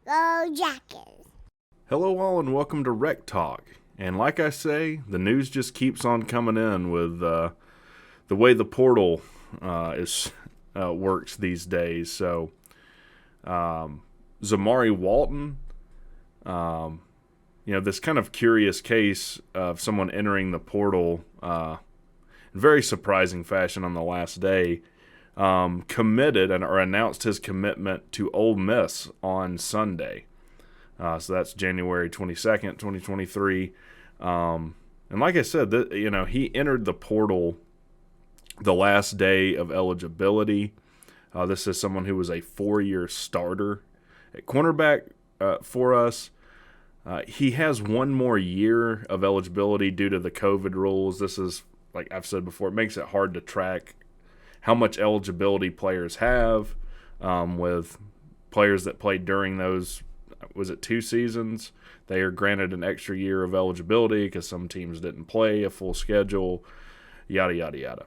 Go Jackets. Hello all and welcome to Rec Talk. And like I say, the news just keeps on coming in with the way the portal works these days. So Zamari Walton, this kind of curious case of someone entering the portal in very surprising fashion on the last day, committed or announced his commitment to Ole Miss on Sunday. So that's January 22nd, 2023. And like I said, he entered the portal the last day of eligibility. This is someone who was a 4-year starter at cornerback for us. He has one more year of eligibility due to the COVID rules. This is, like I've said before, it makes it hard to track how much eligibility players have with players that played during those, was it 2 seasons? They are granted an extra year of eligibility because some teams didn't play a full schedule, yada, yada, yada.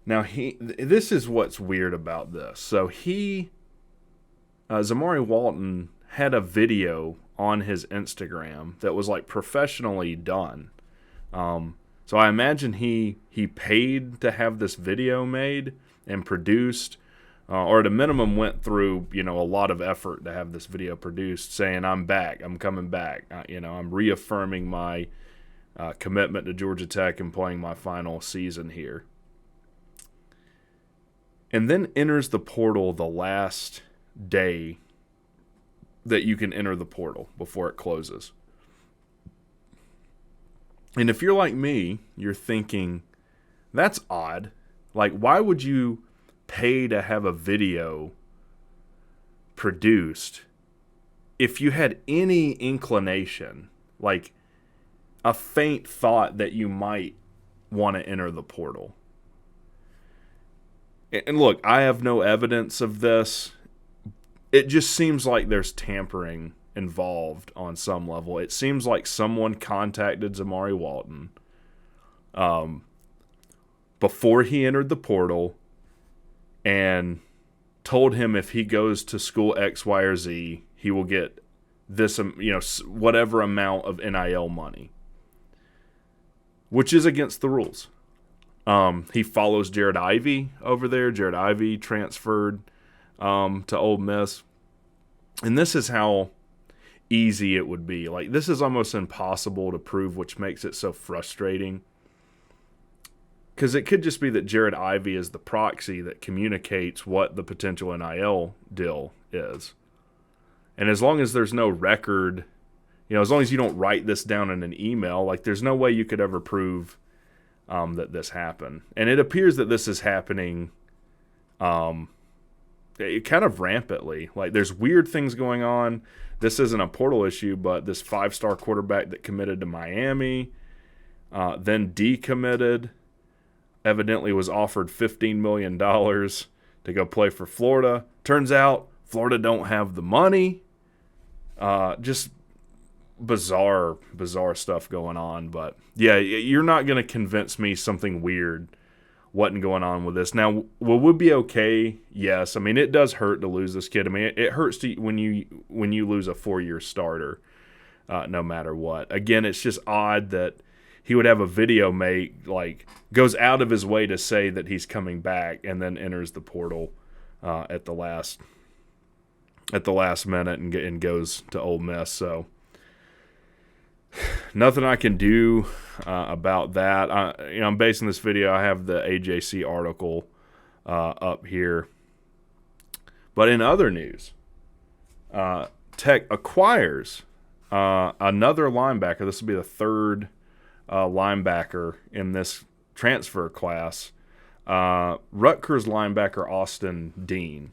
Now, this is what's weird about this. So Zamari Walton had a video on his Instagram that was like professionally done. So I imagine he paid to have this video made and produced, or at a minimum went through, a lot of effort to have this video produced saying, I'm back, I'm coming back. I'm reaffirming my commitment to Georgia Tech and playing my final season here. And then enters the portal the last day that you can enter the portal before it closes. And if you're like me, you're thinking, that's odd. Like, why would you pay to have a video produced if you had any inclination, like a faint thought that you might want to enter the portal? And look, I have no evidence of this. It just seems like there's tampering involved on some level. It seems like someone contacted Zamari Walton before he entered the portal and told him if he goes to school X, Y, or Z, he will get this, whatever amount of NIL money, which is against the rules. He follows Jared Ivey over there. Jared Ivey transferred to Ole Miss. And this is how easy it would be. Like, this is almost impossible to prove, which makes it so frustrating. Because it could just be that Jared Ivey is the proxy that communicates what the potential NIL deal is. And as long as there's no record, as long as you don't write this down in an email, like, there's no way you could ever prove that this happened. And it appears that this is happening kind of rampantly. Like, there's weird things going on. This isn't a portal issue, but this 5-star quarterback that committed to Miami, then decommitted, evidently was offered $15 million to go play for Florida. Turns out Florida don't have the money. Just bizarre stuff going on. But yeah, you're not going to convince me something weird wasn't going on with this. Now, will it be okay? Yes. I mean, it does hurt to lose this kid. I mean, it hurts when you lose a 4-year starter, no matter what. Again, it's just odd that he would have a video made, like, goes out of his way to say that he's coming back and then enters the portal at the last minute and goes to Ole Miss. So nothing I can do about that. I'm basing this video. I have the AJC article up here. But in other news, Tech acquires another linebacker. This will be the third linebacker in this transfer class. Rutgers linebacker Austin Dean.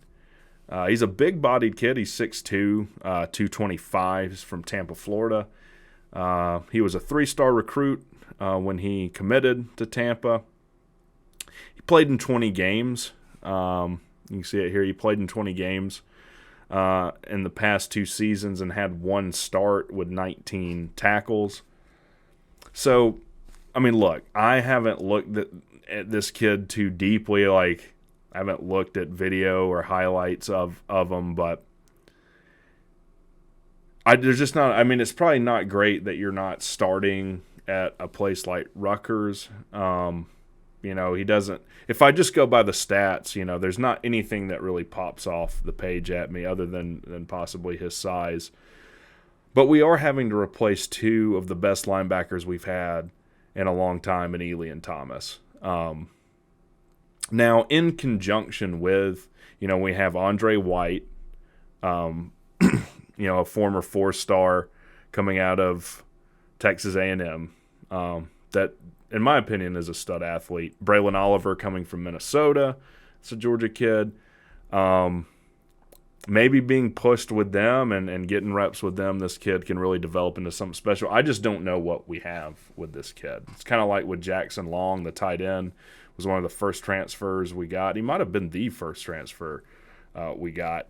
He's a big-bodied kid. He's 6'2", 225. He's from Tampa, Florida. He was a 3-star recruit when he committed to Tampa. He played in 20 games. You can see it here. He played in 20 games in the past 2 seasons and had 1 start with 19 tackles. So, I mean, look, I haven't looked at this kid too deeply. Like, I haven't looked at video or highlights of them, but there's just not. I mean, it's probably not great that you're not starting at a place like Rutgers. He doesn't. If I just go by the stats, there's not anything that really pops off the page at me other than possibly his size. But we are having to replace two of the best linebackers we've had in a long time in Ely and Thomas. Now, in conjunction with, we have Andre White, a former 4-star coming out of Texas A&M, that, in my opinion, is a stud athlete. Braylon Oliver coming from Minnesota. It's a Georgia kid. Maybe being pushed with them and getting reps with them, this kid can really develop into something special. I just don't know what we have with this kid. It's kind of like with Jackson Long, the tight end, was one of the first transfers we got. He might have been the first transfer we got.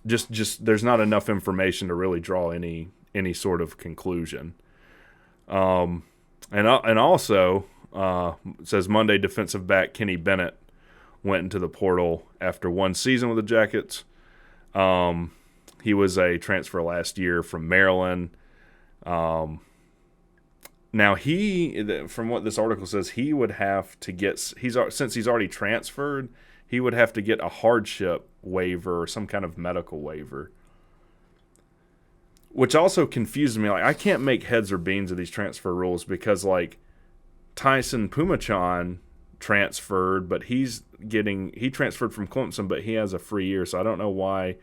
Just there's not enough information to really draw any sort of conclusion. And also it says Monday defensive back Kenny Bennett went into the portal after one season with the Jackets. He was a transfer last year from Maryland. Now from what this article says, he would have to get since he's already transferred, he would have to get a hardship waiver or some kind of medical waiver, which also confuses me. Like, I can't make heads or beans of these transfer rules because, like, Tyson Pumachan transferred, but he transferred from Clemson, but he has a free year, so I don't know why.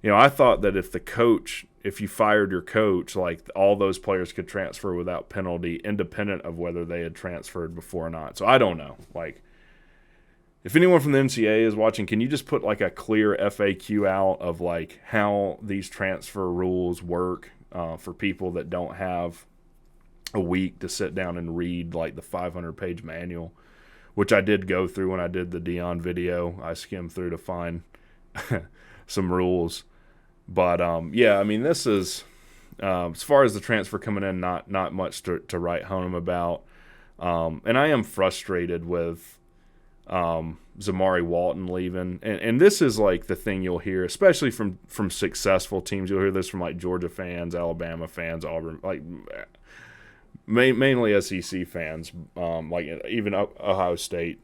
I thought that if you fired your coach, like, all those players could transfer without penalty, independent of whether they had transferred before or not. So I don't know. Like, if anyone from the NCAA is watching, can you just put like a clear FAQ out of like how these transfer rules work for people that don't have a week to sit down and read like the 500-page manual, which I did go through when I did the Dion video. I skimmed through to find some rules. But, this is, as far as the transfer coming in, not much to write home about. And I am frustrated with Zamari Walton leaving. And this is like the thing you'll hear, especially from successful teams. You'll hear this from like Georgia fans, Alabama fans, Auburn, like mainly SEC fans, like even Ohio State.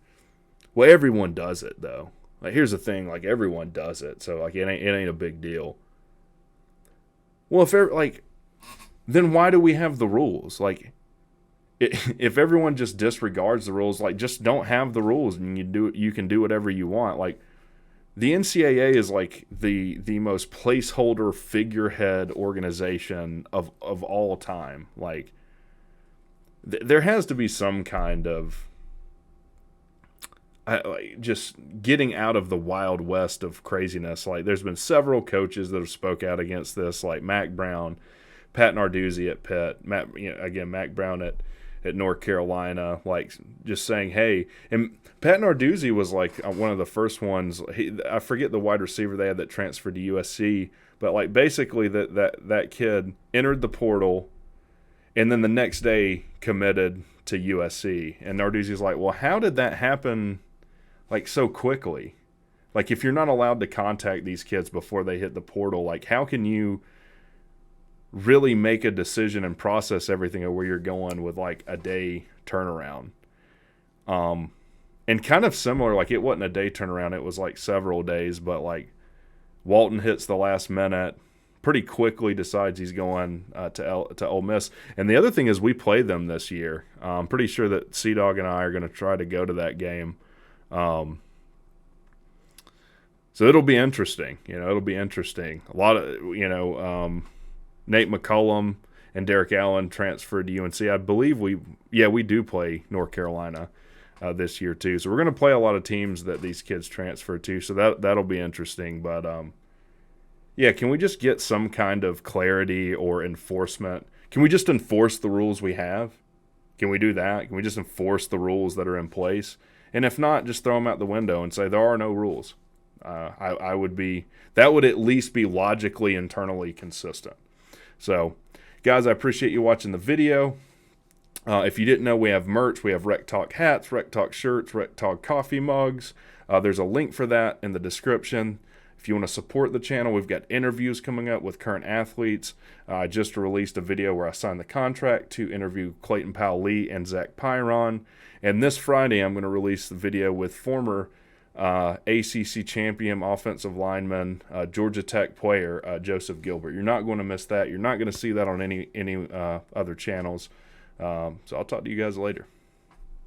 Well, everyone does it though. Like, here's the thing, like, everyone does it, so like it ain't a big deal. Well, then why do we have the rules? Like, if everyone just disregards the rules, like, just don't have the rules and you can do whatever you want. Like, the NCAA is like the most placeholder figurehead organization of all time. Like, there has to be some kind of just getting out of the wild west of craziness. Like, there's been several coaches that have spoke out against this, like Mac Brown, Pat Narduzzi at Pitt, Mac Brown at North Carolina, like, just saying, hey, and Pat Narduzzi was like one of the first ones. I forget the wide receiver they had that transferred to USC, but like basically that kid entered the portal and then the next day committed to USC. And Narduzzi's like, well, how did that happen like so quickly? Like, if you're not allowed to contact these kids before they hit the portal, like, how can you really make a decision and process everything of where you're going with like a day turnaround? And kind of similar, like, it wasn't a day turnaround, it was like several days, but like Walton hits the last minute, pretty quickly decides he's going to Ole Miss. And the other thing is, we play them this year. I'm pretty sure that Sea-Dog and I are going to try to go to that game. So it'll be interesting. It'll be interesting. A lot of, Nate McCullum and Derek Allen transferred to UNC. I believe we do play North Carolina this year too. So we're going to play a lot of teams that these kids transfer to. So that'll be interesting. But can we just get some kind of clarity or enforcement? Can we just enforce the rules we have? Can we do that? Can we just enforce the rules that are in place? And if not, just throw them out the window and say there are no rules. That would at least be logically internally consistent. So, guys, I appreciate you watching the video. If you didn't know, we have merch. We have Rec Talk hats, Rec Talk shirts, Rec Talk coffee mugs. There's a link for that in the description. If you want to support the channel, we've got interviews coming up with current athletes. I just released a video where I signed the contract to interview Clayton Powell-Lee and Zach Pyron. And this Friday, I'm going to release the video with former ACC champion offensive lineman, Georgia Tech player, Joseph Gilbert. You're not going to miss that. You're not going to see that on any other channels. So I'll talk to you guys later.